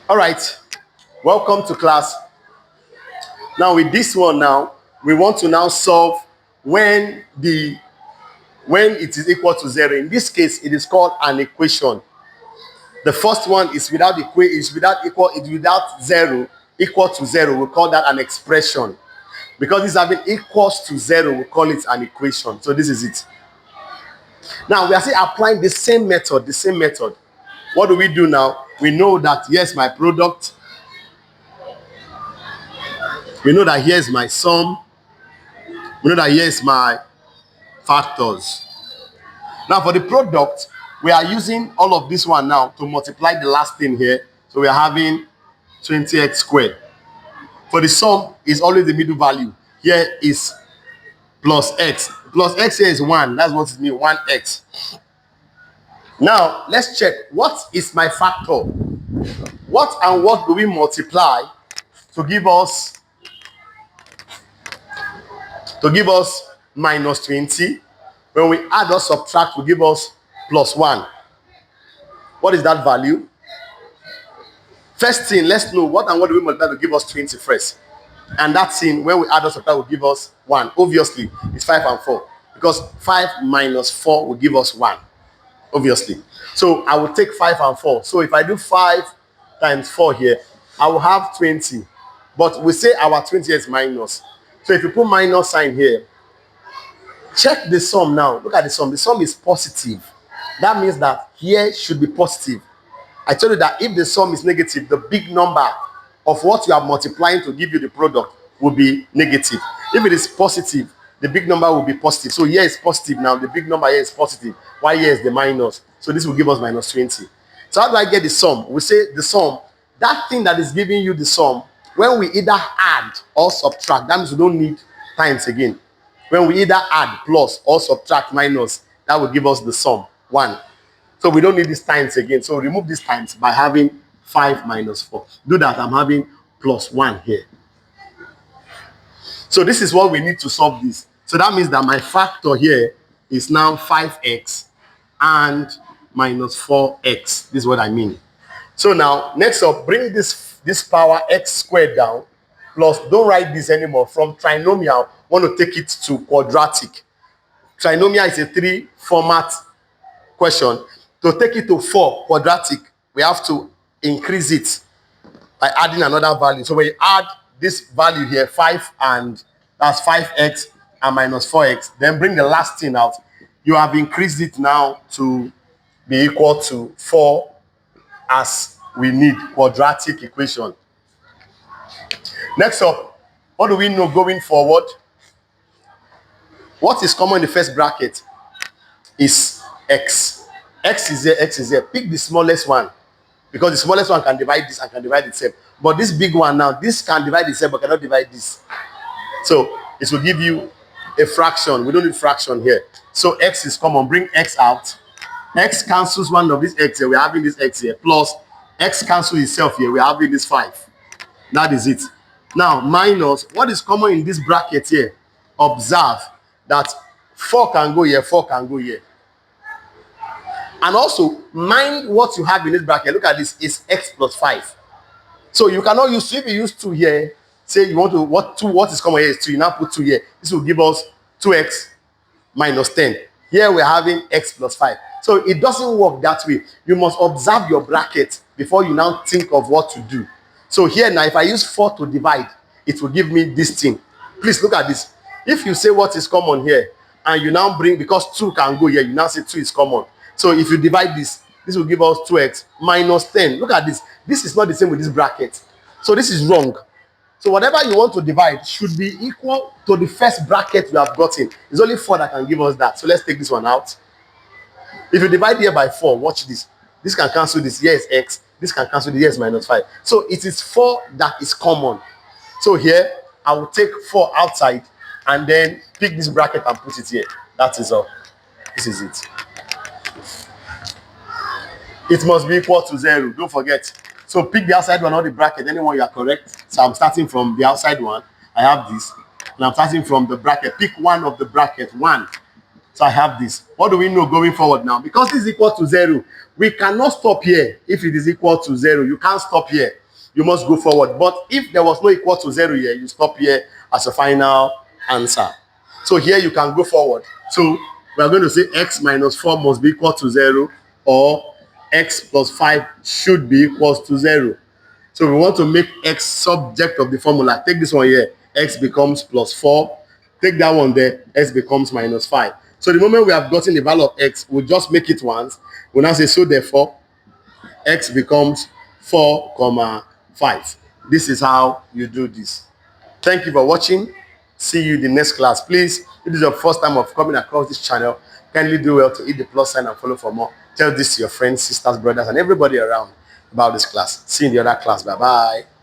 All right, welcome to class. Now with this one now, we want to now solve when it is equal to 0. In this case, it is called an equation. The first one is without 0, equal to 0. We call that an expression. Because it's having equals to 0, we call it an equation. So this is it. Now we are still applying the same method. What do we do now? We know that here's my product. We know that here's my sum. We know that here's my factors. Now for the product, we are using all of this one now to multiply the last thing here. So we are having 20x squared. For the sum, is always the middle value. Here is plus x. Plus x here is 1. That's what it means, 1x. Now, let's check. What is my factor? What and what do we multiply to give us minus 20? When we add or subtract, will give us plus 1. What is that value? First thing, let's know what and what do we multiply to give us 20 first. And that thing, when we add or subtract, will give us 1. Obviously, it's 5 and 4. Because 5 minus 4 will give us 1. Obviously. So I will take 5 and 4. So if I do 5 times 4 here, I will have 20. But we say our 20 is minus. So if you put minus sign here, check the sum now. Look at the sum. The sum is positive. That means that here should be positive. I told you that if the sum is negative, the big number of what you are multiplying to give you the product will be negative. If it is positive, the big number will be positive. So here is positive now. The big number here is positive. Why here is the minus? So this will give us minus 20. So how do I get the sum? We say the sum, that thing that is giving you the sum, when we either add or subtract, that means we don't need times again. When we either add plus or subtract minus, that will give us the sum, 1. So we don't need these times again. So remove these times by having 5 minus 4. Do that, I'm having plus 1 here. So this is what we need to solve this. So that means that my factor here is now 5x and minus 4x. This is what I mean. So now, next up, bring this power x squared down. Plus, don't write this anymore. From trinomial, want to take it to quadratic. Trinomial is a 3-format question. To take it to 4 quadratic, we have to increase it by adding another value. So when you add this value here, 5 and that's 5x and minus 4x, then bring the last thing out. You have increased it now to be equal to 4 as we need quadratic equation. Next up, what do we know going forward? What is common in the first bracket is x. X is there, x is there. Pick the smallest one because the smallest one can divide this and can divide itself. But this big one now, this can divide itself but cannot divide this. So it will give you a fraction. We don't need fraction here. So x is common. Bring x out. X cancels one of this x here. We're having this x here. Plus x cancels itself here. We're having this 5. That is it. Now minus, what is common in this bracket here? Observe that 4 can go here, 4 can go here. And also, mind what you have in this bracket. Look at this, is x plus 5. So you cannot use, if you use 2 here, say you want to, what is common here is 2, you now put 2 here. This will give us 2x minus 10. Here we're having x plus 5. So it doesn't work that way. You must observe your bracket before you now think of what to do. So here now, if I use 4 to divide, it will give me this thing. Please look at this. If you say what is common here, and you now bring, because 2 can go here, you now say 2 is common. So if you divide this, this will give us 2x minus 10. Look at this. This is not the same with this bracket. So this is wrong. So whatever you want to divide should be equal to the first bracket you have gotten. It's only 4 that can give us that. So let's take this one out. If you divide here by 4, watch this. This can cancel this. Here is x. This can cancel this. Here is minus 5. So it is 4 that is common. So here, I will take 4 outside and then pick this bracket and put it here. That is all. This is it. It must be equal to 0. Don't forget. So pick the outside one or the bracket. Anyone you are correct. So I'm starting from the outside one. I have this. And I'm starting from the bracket. Pick one of the bracket. 1. So I have this. What do we know going forward now? Because this is equal to 0, we cannot stop here. If it is equal to 0, you can't stop here. You must go forward. But if there was no equal to 0 here, you stop here as a final answer. So here you can go forward. So we are going to say x minus 4 must be equal to 0, or x plus 5 should be equal to 0. So we want to make x subject of the formula. Take this one here. X becomes plus 4. Take that one there. X becomes minus 5. So the moment we have gotten the value of x, we'll just make it once. We'll now say, so therefore, x becomes 4, 5. This is how you do this. Thank you for watching. See you in the next class. Please, if this is your first time of coming across this channel, kindly do well to hit the plus sign and follow for more. Tell this to your friends, sisters, brothers, and everybody around about this class. See you in the other class. Bye-bye.